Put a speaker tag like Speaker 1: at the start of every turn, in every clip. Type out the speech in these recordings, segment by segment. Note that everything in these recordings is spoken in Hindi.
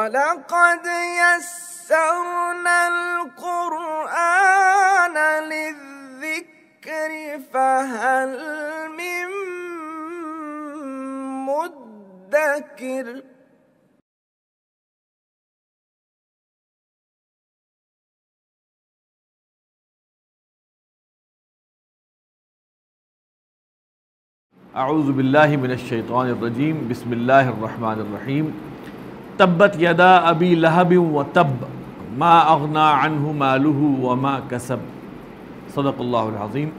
Speaker 1: लक़द यस्सरनल क़ुरआन लिज़्ज़िक्रि फ़हल मिन मुद्दकिर।
Speaker 2: अऊज़ु बिल्लाहि मिनश शैतानिर रजीम। बिस्मिल्लाहिर रहमानिर रहीम। तब्बत यदा अबी लहबिन व तब मा अग़ना अन्हु मालुहु व मा कसब। सदक़ल्लाहुल अज़ीम।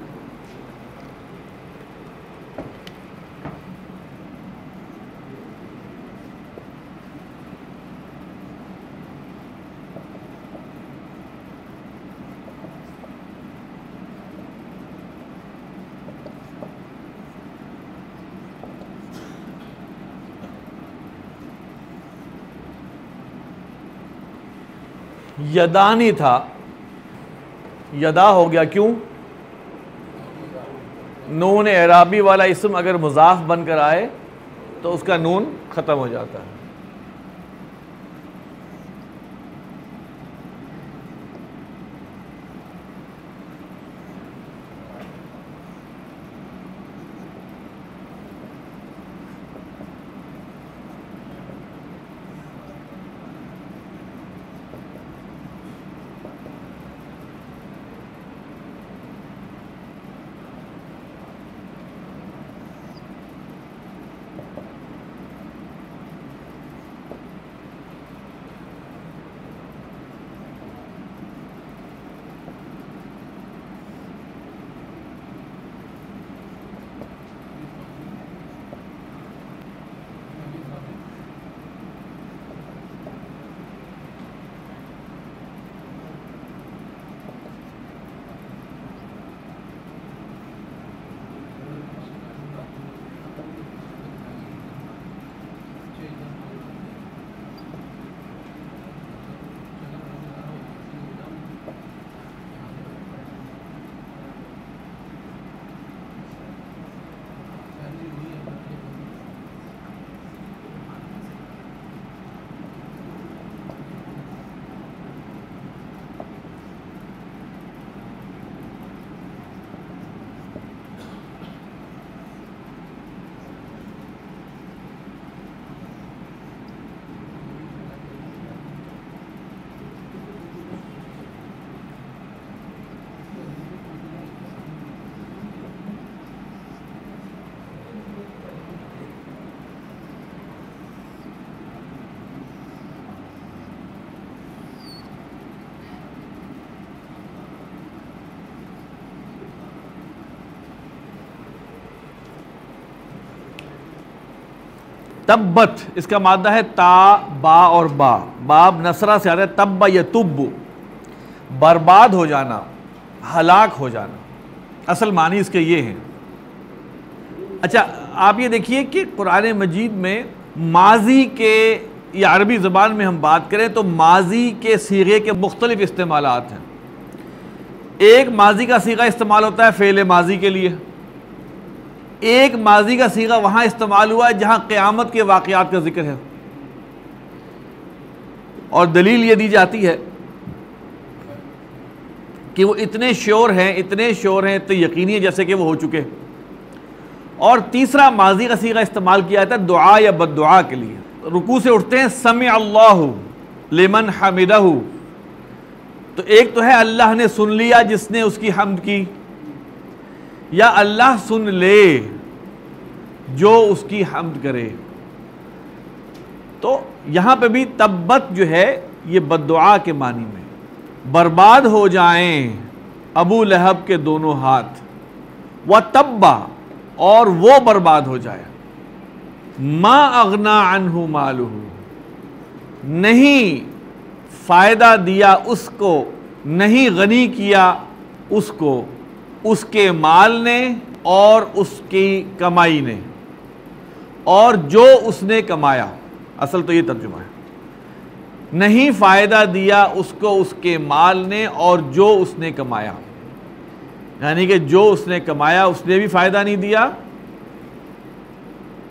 Speaker 2: यदानी था, यदा हो गया। क्यों? नून एराबी वाला इस्म अगर मुज़ाफ बनकर आए तो उसका नून ख़त्म हो जाता है। तब्बत इसका मादा है ता, बा और बा। बाब नसरा से आता है तब्बा यतुब्बु, बर्बाद हो जाना, हलाक हो जाना। असल मानी इसके ये हैं। अच्छा, आप ये देखिए कि कुरान मजीद में माजी के, या अरबी ज़बान में हम बात करें तो माजी के सीगे के मुख्तलिफ इस्तेमालात हैं। एक माजी का सीगा इस्तेमाल होता है फ़ेल माजी के लिए। एक माजी का सीगा वहां इस्तेमाल हुआ है जहां क़यामत के वाक़यात का जिक्र है, और दलील ये दी जाती है कि वो इतने श्योर हैं, इतने यकीनी है जैसे कि वो हो चुके। और तीसरा माजी का सीगा इस्तेमाल किया जाता है दुआ या बद्दुआ के लिए। रुकू से उठते हैं समिअ अल्लाहु लिमन हमिदहु, तो एक तो है अल्लाह ने सुन लिया जिसने उसकी हम्द की, या अल्लाह सुन ले जो उसकी हम्द करे। तो यहां पे भी तब्बत जो है ये बद्दुआ के मानी में, बर्बाद हो जाएं अबू लहब के दोनों हाथ, व तब्बा और वो बर्बाद हो जाए, मा अगना अन्हु मालुहु, नहीं फायदा दिया उसको, नहीं गनी किया उसको उसके माल ने और उसकी कमाई ने, और जो उसने कमाया। असल तो ये तर्जुमा है, नहीं फायदा दिया उसको उसके माल ने और जो उसने कमाया। यानी कि जो उसने कमाया उसने भी फ़ायदा नहीं दिया,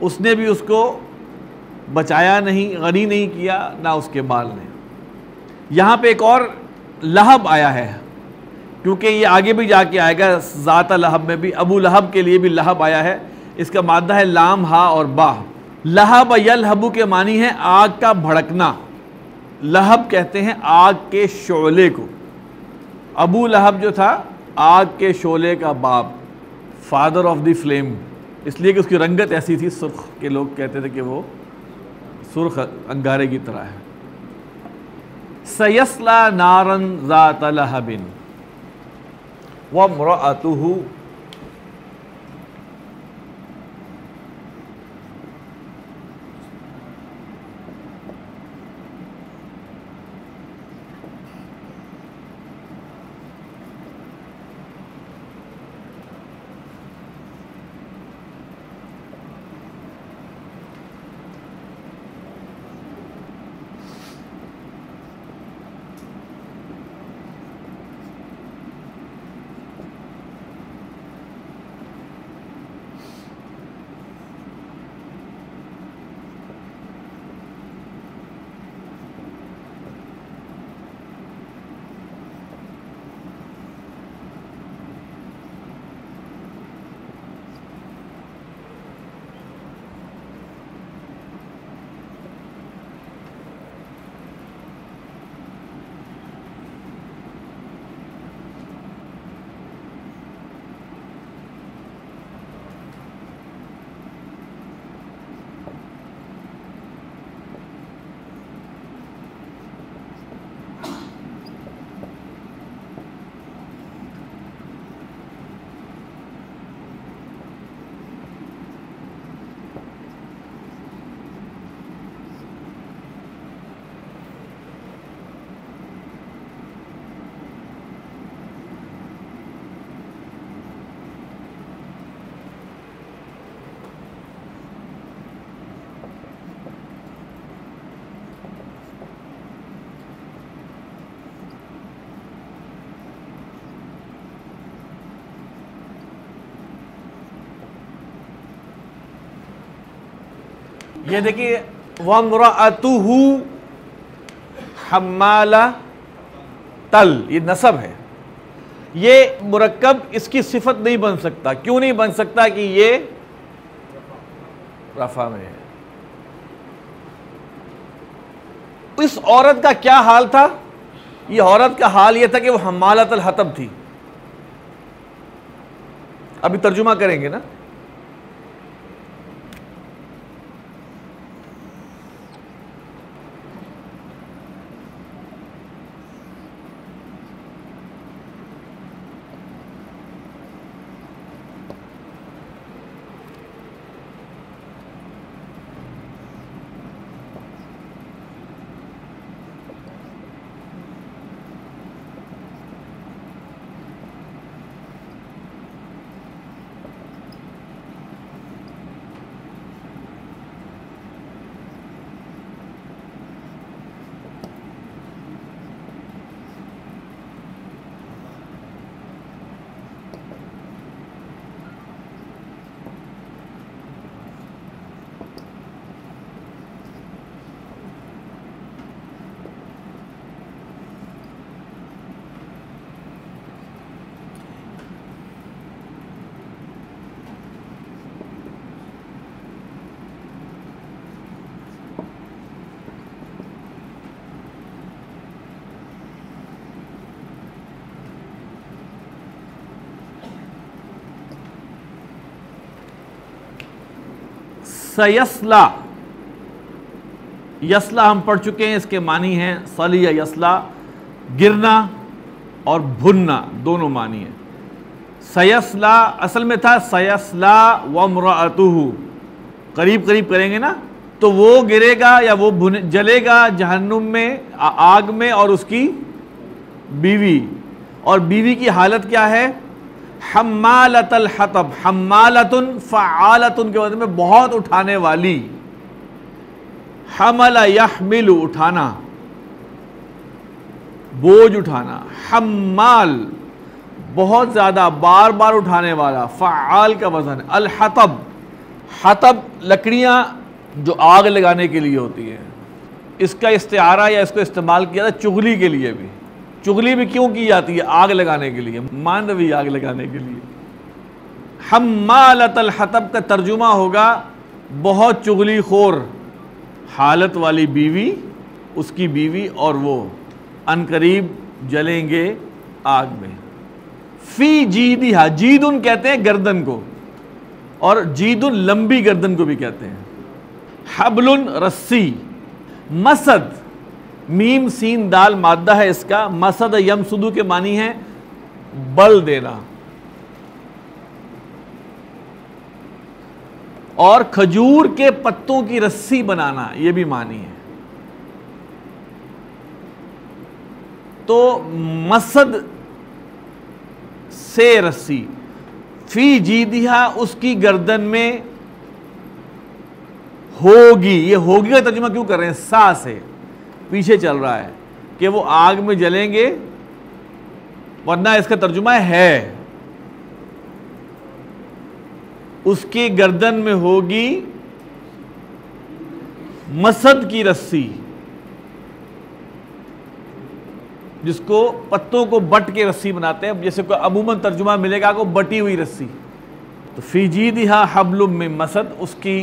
Speaker 2: उसने भी उसको बचाया नहीं, गनी नहीं किया, ना उसके बाल ने। यहाँ पे एक और लहब आया है, क्योंकि ये आगे भी जाके आएगा, ज़ात लहब में भी अबू लहब के लिए भी लहब आया है। इसका मादा है लाम, हा और बा। लहब यलहबु के मानी है आग का भड़कना। लहब कहते हैं आग के शोले को। अबू लहब जो था आग के शोले का बाप, फादर ऑफ द फ्लेम, इसलिए कि उसकी रंगत ऐसी थी, सुर्ख के लोग कहते थे कि वो सुर्ख अंगारे की तरह है। सयस्ला नारन ज़ात लहबिन वम्रअतुहु ये देखिए, वम्रअतुहु हम्माला तल, ये नसब है। ये मुरक्कब इसकी सिफत नहीं बन सकता। क्यों नहीं बन सकता? कि ये रफा में है। इस औरत का क्या हाल था? ये औरत का हाल ये था कि वो हम्मालतल हतब थी। अभी तर्जुमा करेंगे ना। सयस्ला, यसला हम पढ़ चुके हैं, इसके मानी हैं सली या यसला, गिरना और भुनना, दोनों मानी है। सयस्ला असल में था सयस्ला वम्रअतुहु, करीब करीब करेंगे ना, तो वो गिरेगा या वो जलेगा जहन्नुम में, आग में, और उसकी बीवी। और बीवी की हालत क्या है? हम्मालतल हतब, हम्मालतुन फ़आलतुन के मतलब में बहुत उठाने वाली। हमला यहमिलु, उठाना, बोझ उठाना। हम्माल, बहुत ज़्यादा, बार बार उठाने वाला। फ़आल का वजन। अल हतब, हतब लकड़ियाँ जो आग लगाने के लिए होती है। इसका इस्तिआरा या इसको इस्तेमाल किया जाता है चुगली के लिए भी। चुगली भी क्यों की जाती है? आग लगाने के लिए, मानवी आग लगाने के लिए। हम्मालतल हतब का तर्जुमा होगा बहुत चुगली खोर हालत वाली बीवी, उसकी बीवी और वो अनकरीब जलेंगे आग में। फी जीदिहा, जीदुन कहते हैं गर्दन को, और जीदुन लंबी गर्दन को भी कहते हैं। हबलुन रस्सी, मसद मीम सीन दाल मादा है इसका। मसद यमसुदु के मानी है बल देना, और खजूर के पत्तों की रस्सी बनाना, यह भी मानी है। तो मसद से रस्सी, फी जीदिहा उसकी गर्दन में होगी। ये होगी का तर्जुमा क्यों कर रहे हैं? सा से पीछे चल रहा है कि वो आग में जलेंगे, वरना इसका तर्जुमा है उसकी गर्दन में होगी मसद की रस्सी, जिसको पत्तों को बट के रस्सी बनाते हैं। जैसे कोई अमूमन तर्जुमा मिलेगा को बटी हुई रस्सी। तो फीजीदिहा हब्लुम में मसद, उसकी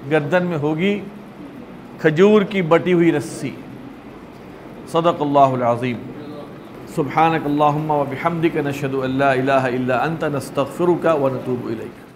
Speaker 2: गर्दन में होगी खजूर की बटी हुई रस्सी। सदक़ल्लाहुल अज़ीम। सुब्हानकल्लाहुम्मा व बिहम्दिका नशहदु अल्ला इलाहा इल्ला अंता नस्तग़फिरुका व नतूबु इलैक।